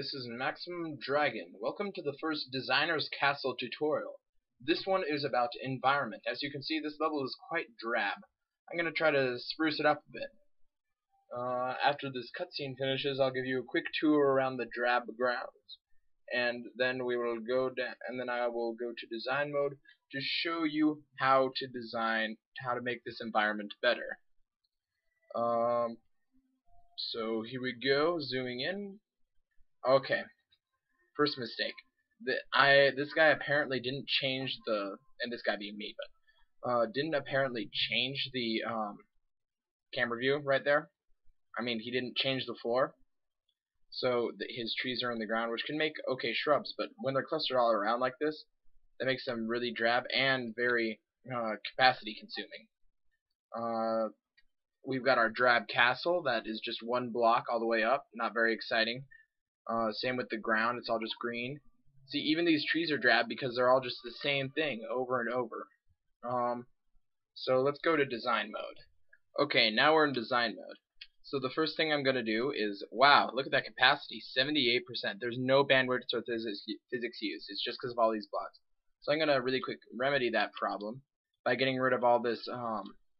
this is MaximumDragon. Welcome to the first Designer's Castle tutorial. This one is about environment. As you can see, this level is quite drab. I'm going to try to spruce it up a bit. After this cutscene finishes, I'll give you a quick tour around the drab grounds. And then we will go down, and then I will go to design mode to show you how to make this environment better. So here we go, zooming in. Okay, first mistake. This guy apparently didn't change and this guy being me, but didn't apparently change the camera view right there. I mean, he didn't change the floor, so his trees are in the ground, which can make okay shrubs, but when they're clustered all around like this, that makes them really drab and very capacity consuming. We've got our drab castle that is just one block all the way up, not very exciting. Same with the ground, it's all just green. See, even these trees are drab because they're all just the same thing over and over. So let's go to design mode. Okay, now we're in design mode. So the first thing I'm going to do is, wow, look at that capacity, 78%. There's no bandwidth or physics used. It's just because of all these blocks. So I'm going to really quick remedy that problem by getting rid of all this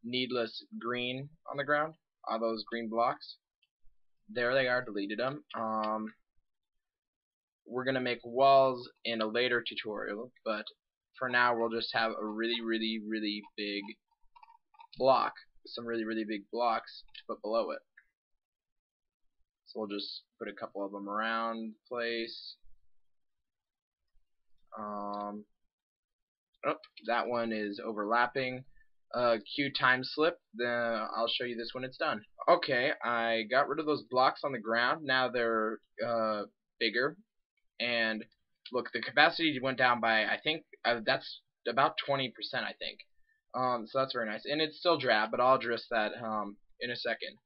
needless green on the ground, all those green blocks. There they are, deleted them. We're going to make walls in a later tutorial, but for now we'll just have a really big block, some really big blocks to put below it. So we'll just put a couple of them around the place. Oh, that one is overlapping. Q time slip. I'll show you this when it's done. Okay, I got rid of those blocks on the ground. Now they're bigger. And look, the capacity went down by, I think, that's about 20%, I think. So that's very nice. And it's still drab, but I'll address that in a second.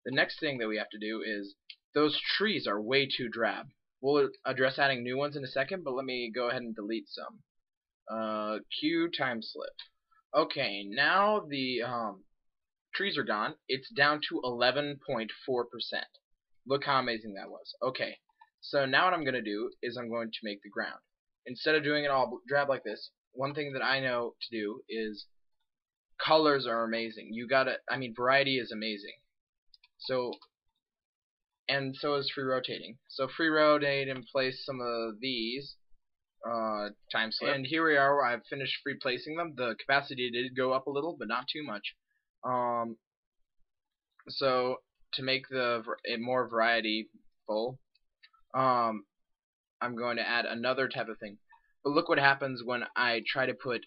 The next thing that we have to do is, those trees are way too drab. We'll address adding new ones in a second, but let me go ahead and delete some. Q time slip. Okay, now the trees are gone. It's down to 11.4%. Look how amazing that was. Okay. So now what I'm going to do is I'm going to make the ground. Instead of doing it all drab like this, one thing that I know to do is colors are amazing. Variety is amazing. So, and so is free rotating. So free rotate and place some of these time slip. And here we are, I've finished free placing them. The capacity did go up a little, but not too much. So to make it more variety full, I'm going to add another type of thing. But look what happens when I try to put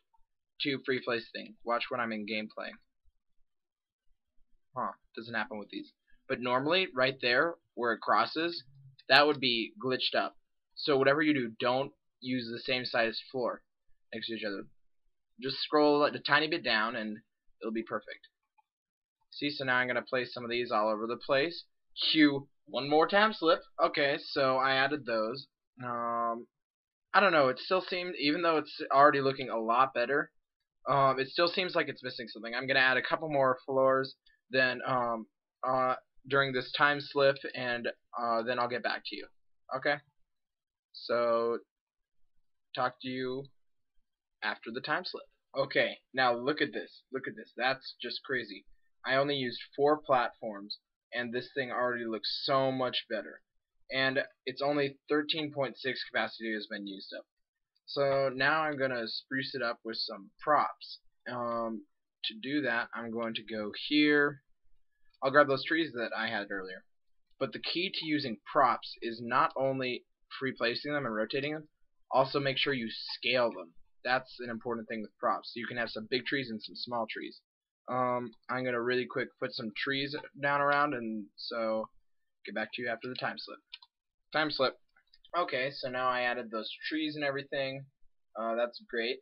two free place things. Watch when I'm in gameplay. Doesn't happen with these. But normally, right there, where it crosses, that would be glitched up. So whatever you do, don't use the same size floor next to each other. Just scroll a tiny bit down and it'll be perfect. See, so now I'm going to place some of these all over the place. Cue one more time slip. Okay, so I added those. I don't know, it still seems, even though it's already looking a lot better, it still seems like it's missing something. I'm going to add a couple more floors then during this time slip, and then I'll get back to you. Okay? So, talk to you after the time slip. Okay, now look at this. Look at this. That's just crazy. I only used 4 platforms, and this thing already looks so much better. And it's only 13.6 capacity has been used up. So now I'm going to spruce it up with some props. To do that, I'm going to go here. I'll grab those trees that I had earlier. But the key to using props is not only free placing them and rotating them, also make sure you scale them. That's an important thing with props. So you can have some big trees and some small trees. I'm going to really quick put some trees down around, and so get back to you after the time slip. Time slip. Okay, so now I added those trees and everything. That's great.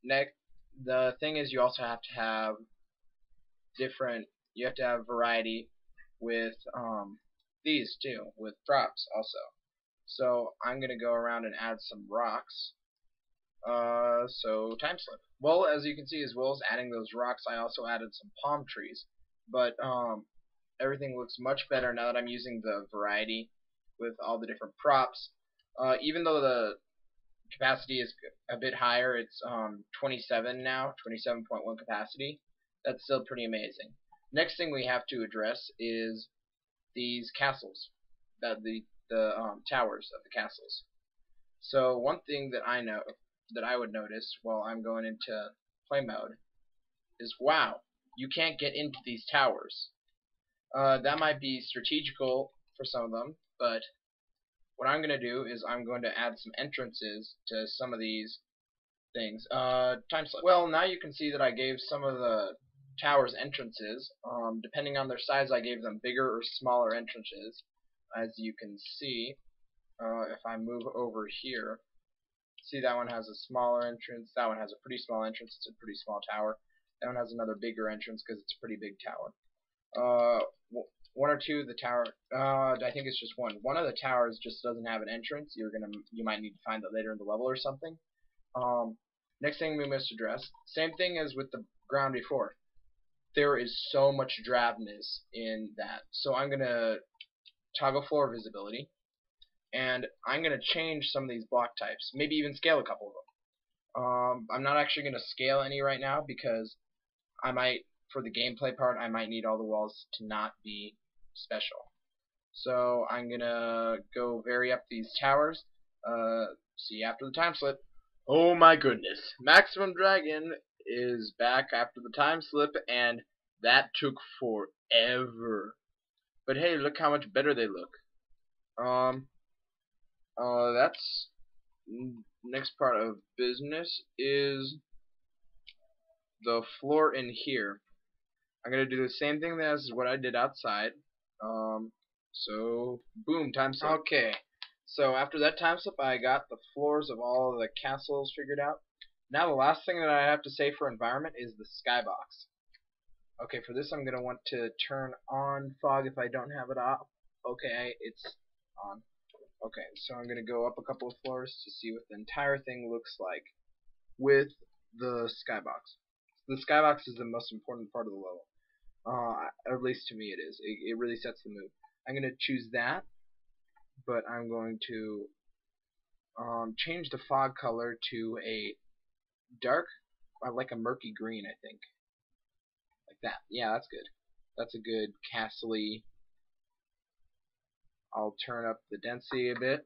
Next, the thing is, you also have to have you have to have variety with these too, with props also. So I'm going to go around and add some rocks. So time slip. Well, as you can see, as well as adding those rocks, I also added some palm trees. But everything looks much better now that I'm using the variety with all the different props. Even though the capacity is a bit higher, it's 27 now, 27.1 capacity. That's still pretty amazing. Next thing we have to address is these castles, the towers of the castles. So one thing that I would notice while I'm going into play mode is, wow, you can't get into these towers. That might be strategical for some of them, but what I'm going to do is I'm going to add some entrances to some of these things. Time slip. Well, now you can see that I gave some of the towers entrances. Depending on their size, I gave them bigger or smaller entrances. As you can see, if I move over here, see that one has a smaller entrance, that one has a pretty small entrance, it's a pretty small tower. That one has another bigger entrance because it's a pretty big tower. One or two of the tower, I think it's just one. One of the towers just doesn't have an entrance. You might need to find that later in the level or something. Next thing we must address, same thing as with the ground before. There is so much drabness in that. So I'm gonna toggle floor visibility, and I'm gonna change some of these block types. Maybe even scale a couple of them. I'm not actually gonna scale any right now because I might, for the gameplay part, I might need all the walls to not be special. So I'm gonna go vary up these towers. See you after the time slip. Oh my goodness, MaximumDragon is back after the time slip, and that took forever. But hey, look how much better they look. That's next part of business is the floor in here. I'm gonna do the same thing as what I did outside. So boom, time slip. Okay, so after that time slip, I got the floors of all of the castles figured out. Now the last thing that I have to say for environment is the skybox. Okay, for this I'm gonna want to turn on fog if I don't have it off. Okay, it's on. Okay, so I'm gonna go up a couple of floors to see what the entire thing looks like with the skybox. The skybox is the most important part of the level. At least to me it is. It really sets the mood. I'm going to choose that, but I'm going to change the fog color to a dark, like a murky green, I think. Like that. Yeah, that's good. That's a good castle-y. I'll turn up the density a bit.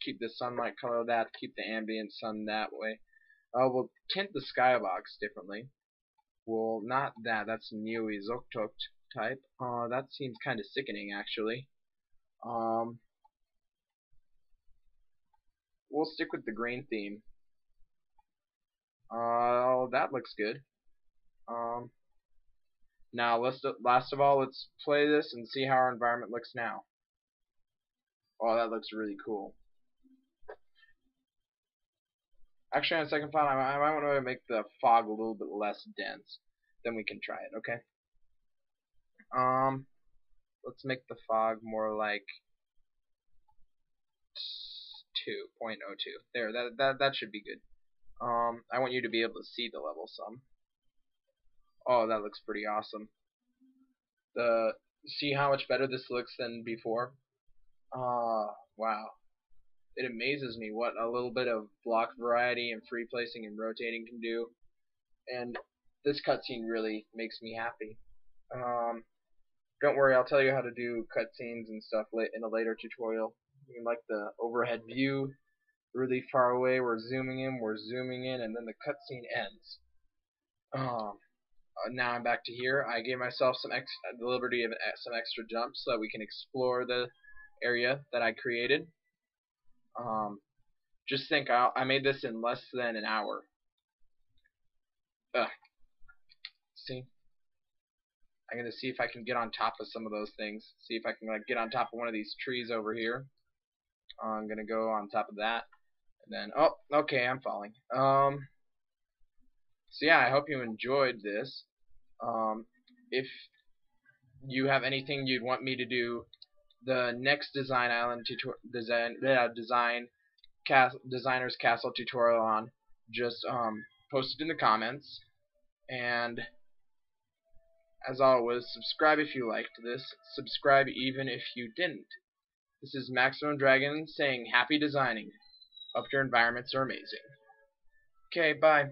Keep the sunlight color of that, keep the ambient sun that way. We'll tint the skybox differently. Well, not that. That's Neo Zoktok type. That seems kind of sickening, actually. We'll stick with the green theme. That looks good. Now, last of all, let's play this and see how our environment looks now. Oh, that looks really cool. Actually, on second thought, I might want to make the fog a little bit less dense. Then we can try it, okay? Let's make the fog more like 2.02. There, that should be good. I want you to be able to see the level some. Oh, that looks pretty awesome. See how much better this looks than before? Wow. It amazes me what a little bit of block variety and free placing and rotating can do. And this cutscene really makes me happy. Don't worry, I'll tell you how to do cutscenes and stuff in a later tutorial. You can like the overhead view, really far away, we're zooming in, and then the cutscene ends. Now I'm back to here. I gave myself the liberty of some extra jumps so that we can explore the area that I created. Just think, I made this in less than an hour. See? I'm gonna see if I can get on top of some of those things. See if I can get on top of one of these trees over here. I'm gonna go on top of that, and then okay, I'm falling. So yeah, I hope you enjoyed this. If you have anything you'd want me to do the next Design Island Designer's Castle tutorial on, just post it in the comments. And as always, subscribe if you liked this. Subscribe even if you didn't. This is MaximumDragon saying happy designing. Hope your environments are amazing. Okay, bye.